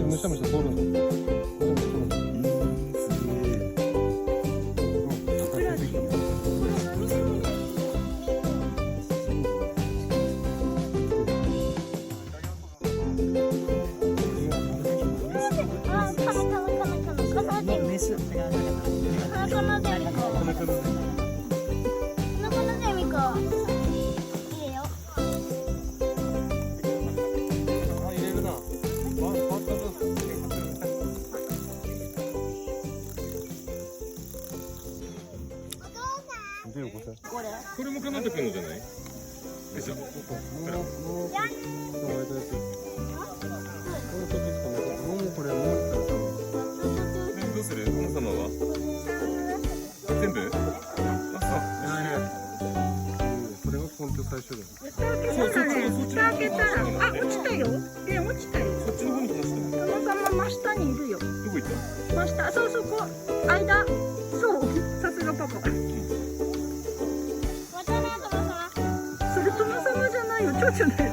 むしゃむしゃ通るんだ。これもかなってくるのじゃない？でしょ。どうする？お母様は？全部？これが昆虫採集だ。蓋開けたら、あ、落ちたよ。落ちたよ。そっちの方に来ました。たまたま真下にいるよ。どこ行った？真下、そうそこ、間。そう、さすがパパ。それトマ様じゃないよ、蝶々だよ。